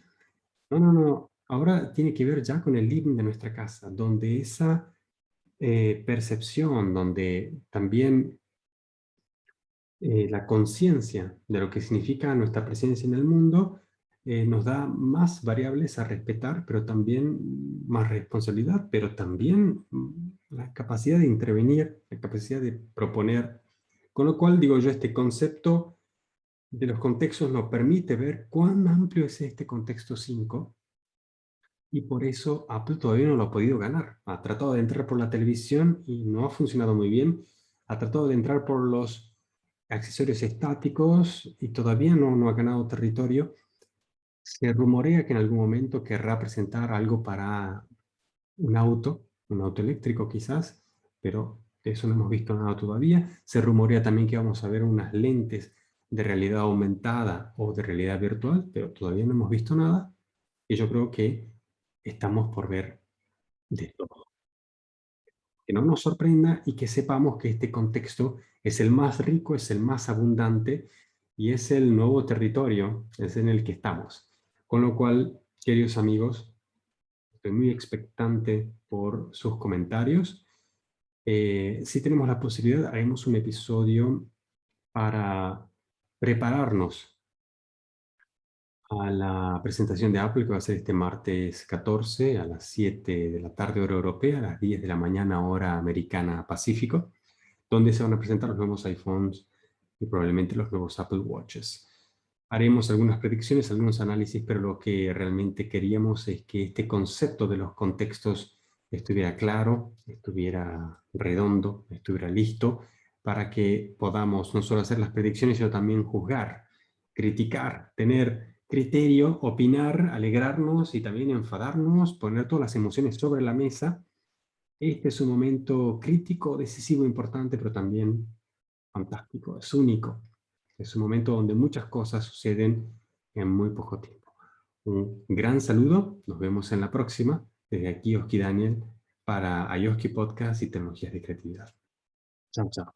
No, no, no. Ahora tiene que ver ya con el living de nuestra casa, donde esa percepción, donde también la conciencia de lo que significa nuestra presencia en el mundo nos da más variables a respetar, pero también más responsabilidad, pero también la capacidad de intervenir, la capacidad de proponer. Con lo cual, digo yo, este concepto de los contextos nos permite ver cuán amplio es este contexto 5, y por eso Apple todavía no lo ha podido ganar. Ha tratado de entrar por la televisión y no ha funcionado muy bien. Ha tratado de entrar por los accesorios estáticos y todavía no ha ganado territorio. Se rumorea que en algún momento querrá presentar algo para un auto eléctrico quizás, pero de eso no hemos visto nada todavía. Se rumorea también que vamos a ver unas lentes de realidad aumentada o de realidad virtual, pero todavía no hemos visto nada. Y yo creo que estamos por ver de todo. Que no nos sorprenda y que sepamos que este contexto es el más rico, es el más abundante y es el nuevo territorio, es en el que estamos. Con lo cual, queridos amigos, estoy muy expectante por sus comentarios. Si tenemos la posibilidad, haremos un episodio para prepararnos a la presentación de Apple, que va a ser este martes 14 a las 7 de la tarde hora europea, a las 10 de la mañana hora americana Pacífico, donde se van a presentar los nuevos iPhones y probablemente los nuevos Apple Watches. Haremos algunas predicciones, algunos análisis, pero lo que realmente queríamos es que este concepto de los contextos estuviera claro, estuviera redondo, estuviera listo, para que podamos no solo hacer las predicciones, sino también juzgar, criticar, tener criterio, opinar, alegrarnos y también enfadarnos, poner todas las emociones sobre la mesa. Este es un momento crítico, decisivo, importante, pero también fantástico, es único. Es un momento donde muchas cosas suceden en muy poco tiempo. Un gran saludo, nos vemos en la próxima. Desde aquí, Oski Daniel, para Ayoski Podcast y Tecnologías de Creatividad. Chao, chao.